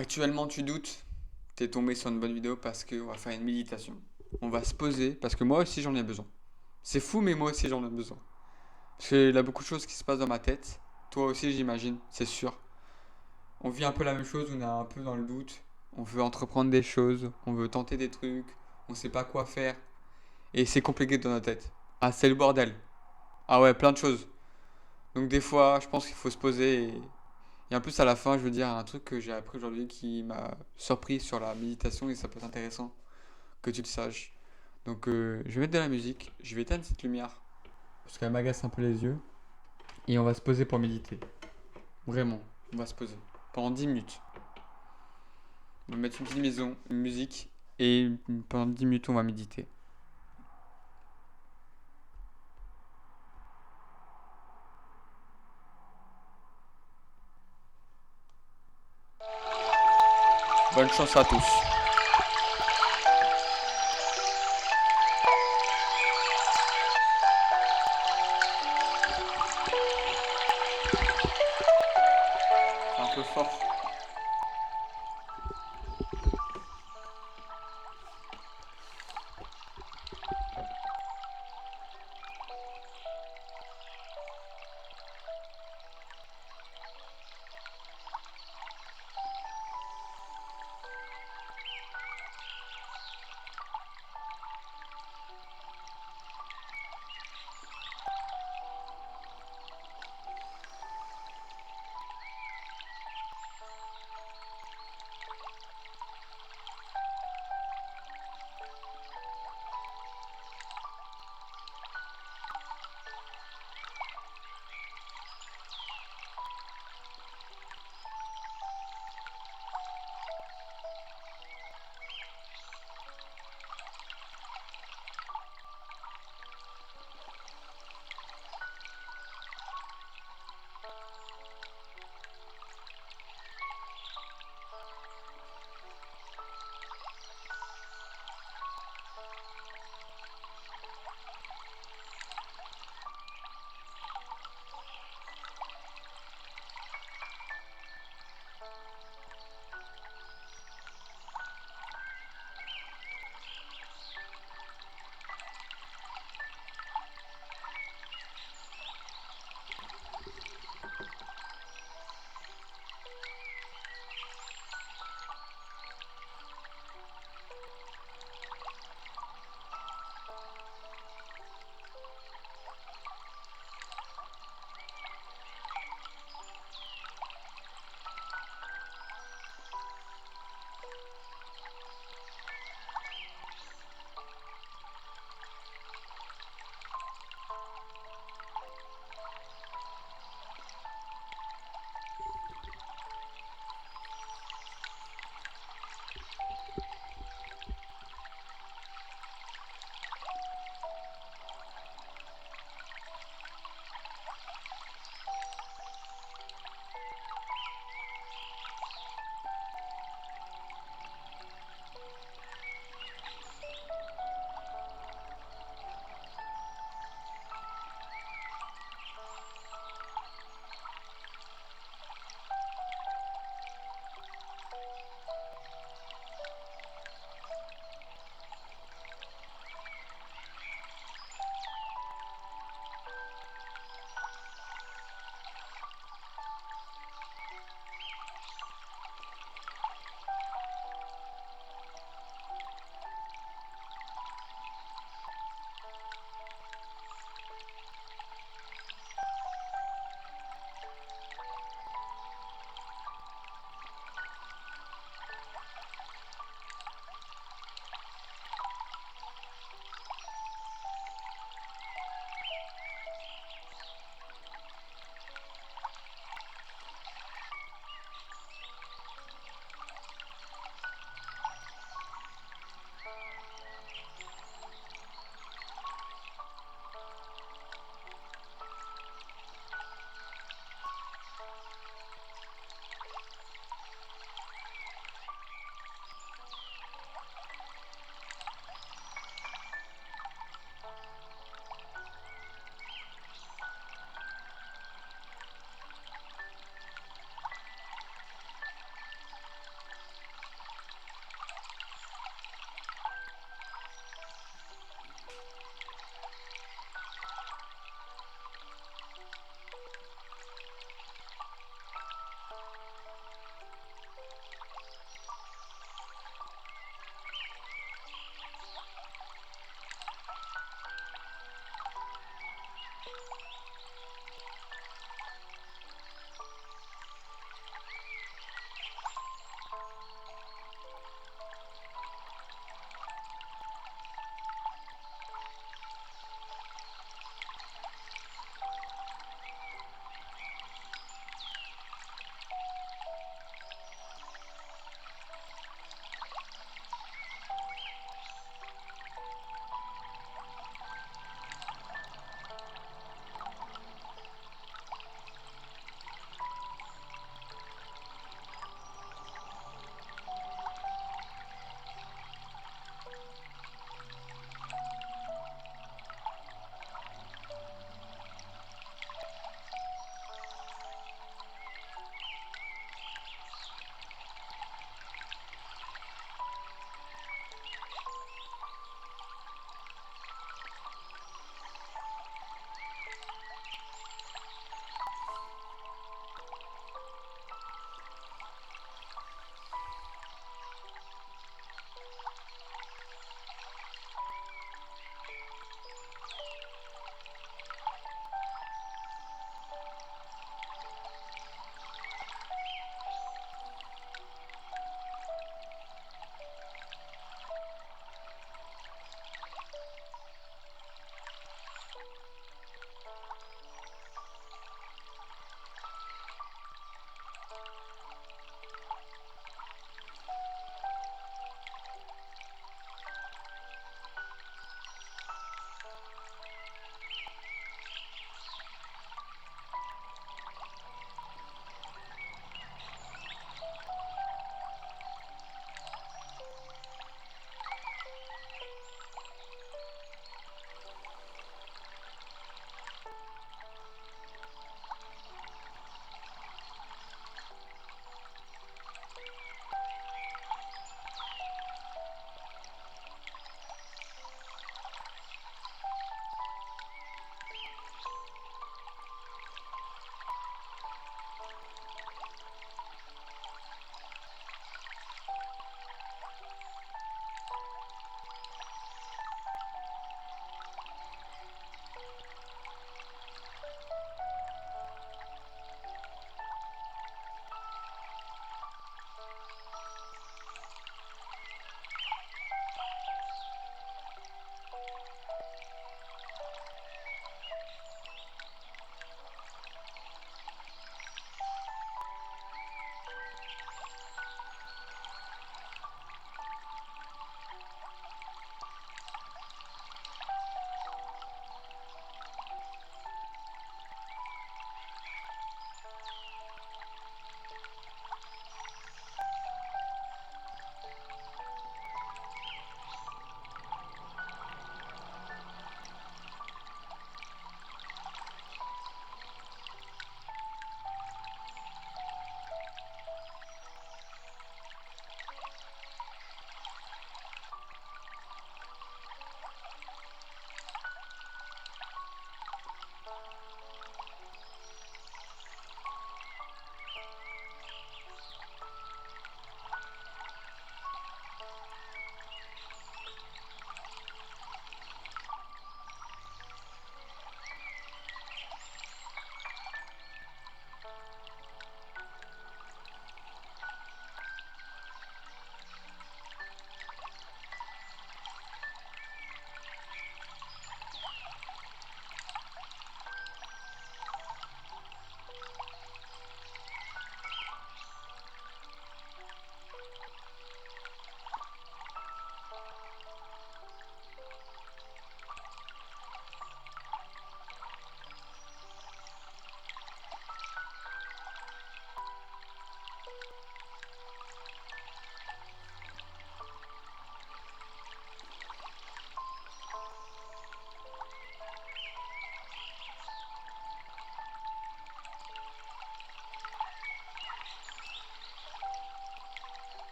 Actuellement, tu doutes, t'es tombé sur une bonne vidéo parce qu'on va faire une méditation. On va se poser parce que moi aussi j'en ai besoin. C'est fou, mais moi aussi j'en ai besoin. Parce qu'il y a beaucoup de choses qui se passent dans ma tête. Toi aussi, j'imagine, c'est sûr. On vit un peu la même chose, on est un peu dans le doute. On veut entreprendre des choses, on veut tenter des trucs, on sait pas quoi faire. Et c'est compliqué dans notre tête. Ah, c'est le bordel. Ah ouais, plein de choses. Donc des fois, je pense qu'il faut se poser et en plus, à la fin, je veux dire un truc que j'ai appris aujourd'hui qui m'a surpris sur la méditation et ça peut être intéressant que tu le saches. Donc, je vais mettre de la musique, je vais éteindre cette lumière parce qu'elle m'agace un peu les yeux et on va se poser pour méditer. Vraiment, on va se poser pendant 10 minutes. On va mettre une petite maison, une musique et pendant 10 minutes, on va méditer. Bonne chance à tous. C'est un peu fort.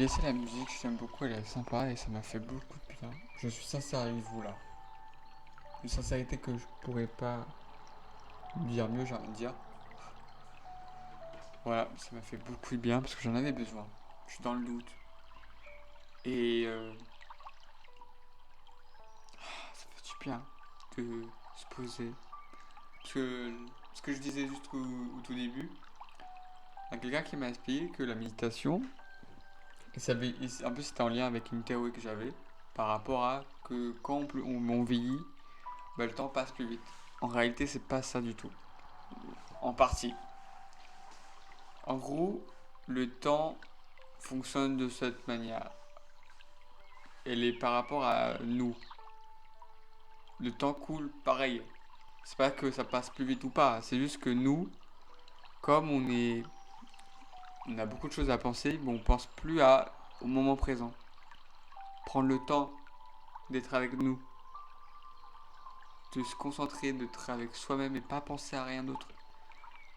laissé la musique, j'aime beaucoup, elle est sympa et ça m'a fait beaucoup de bien. Je suis sincère avec vous là. Une sincérité que je pourrais pas dire mieux, j'ai envie de dire. Voilà, ça m'a fait beaucoup de bien parce que j'en avais besoin. Je suis dans le doute. Et ça fait du bien de se poser. Parce que ce que je disais juste au tout début, il y a quelqu'un qui m'a expliqué que la méditation, en plus c'était en lien avec une théorie que j'avais, par rapport à que quand on vieillit, bah, le temps passe plus vite. En réalité, c'est pas ça du tout. En partie. En gros, le temps fonctionne de cette manière. Elle est par rapport à nous. Le temps coule pareil. C'est pas que ça passe plus vite ou pas, c'est juste que nous, comme on a beaucoup de choses à penser, mais on pense plus au moment présent. Prendre le temps d'être avec nous, de se concentrer, d'être avec soi-même et pas penser à rien d'autre.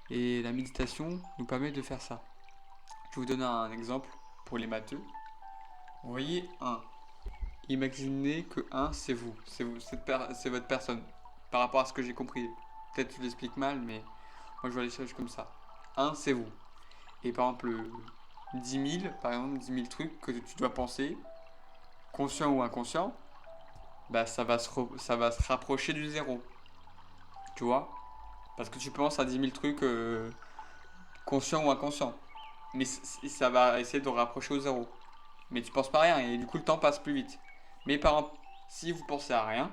Et la méditation nous permet de faire ça. Je vais vous donner un exemple pour les matheux. Vous voyez un. Imaginez que un c'est vous, c'est votre personne. Par rapport à ce que j'ai compris. Peut-être que je l'explique mal, mais moi je vois les choses comme ça. Un c'est vous. Et par exemple, 10 000, par exemple, 10 000 trucs que tu dois penser, conscient ou inconscient, bah ça va se rapprocher du zéro. Tu vois? Parce que tu penses à 10 000 trucs conscients ou inconscients. Mais ça va essayer de rapprocher au zéro. Mais tu penses pas à rien et du coup le temps passe plus vite. Mais par exemple, si vous pensez à rien,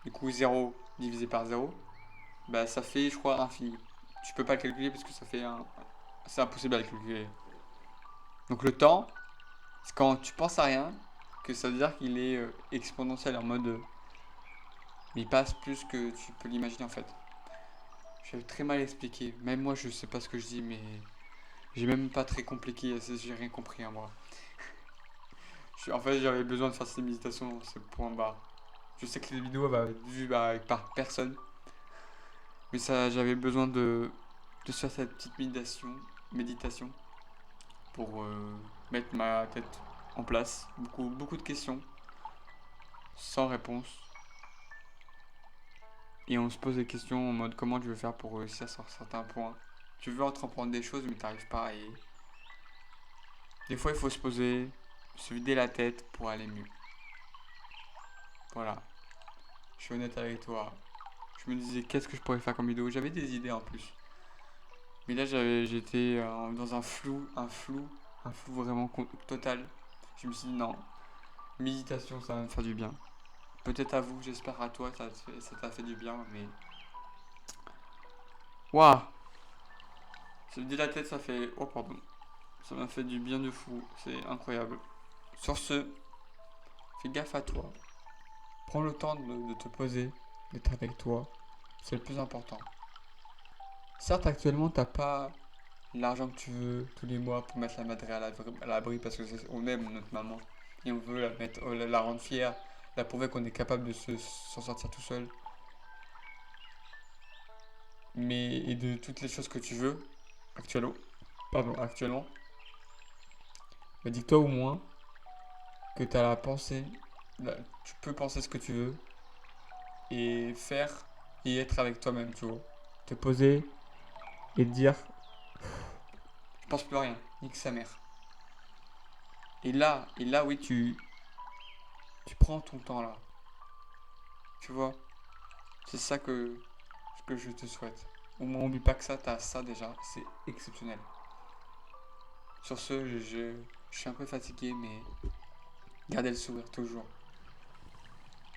du coup zéro divisé par zéro, bah ça fait je crois infini. Tu peux pas le calculer parce que c'est impossible à le calculer. Donc le temps, c'est quand tu penses à rien que ça veut dire qu'il est exponentiel en mode il passe plus que tu peux l'imaginer en fait. J'ai très mal expliqué. Même moi je sais pas ce que je dis mais j'ai même pas très compliqué, j'ai rien compris à moi. En fait j'avais besoin de faire cette méditation, c'est point barre. Je sais que les vidéos va être vues par personne. Mais ça, j'avais besoin de faire cette petite méditation pour mettre ma tête en place. Beaucoup de questions, sans réponse. Et on se pose des questions en mode comment tu veux faire pour réussir sur certains points. Tu veux entreprendre des choses mais t'arrives pas et des fois il faut se poser, se vider la tête pour aller mieux. Voilà, je suis honnête avec toi. Je me disais qu'est-ce que je pourrais faire comme vidéo. J'avais des idées en plus. Mais là, j'étais dans un flou vraiment total. Je me suis dit non, méditation, ça va me faire du bien. Peut-être à vous, j'espère à toi, ça t'a fait du bien, mais. Waouh! Se vider la tête, ça fait. Oh, pardon. Ça m'a fait du bien de fou, c'est incroyable. Sur ce, fais gaffe à toi. Prends le temps de te poser, d'être avec toi. C'est le plus important. Certes, actuellement, t'as pas l'argent que tu veux tous les mois pour mettre la madré à l'abri parce que on aime notre maman et on veut la rendre fière, la prouver qu'on est capable de s'en sortir tout seul. Mais et de toutes les choses que tu veux actuellement, mais dis-toi au moins que tu as la pensée, tu peux penser ce que tu veux et faire et être avec toi-même, tu vois. Te poser et te dire, je pense plus à rien, nique sa mère. Et là, oui, tu prends ton temps là. Tu vois, c'est ça que je te souhaite. Au moins, oublie pas que ça, t'as ça déjà, c'est exceptionnel. Sur ce, je suis un peu fatigué, mais gardez le sourire toujours.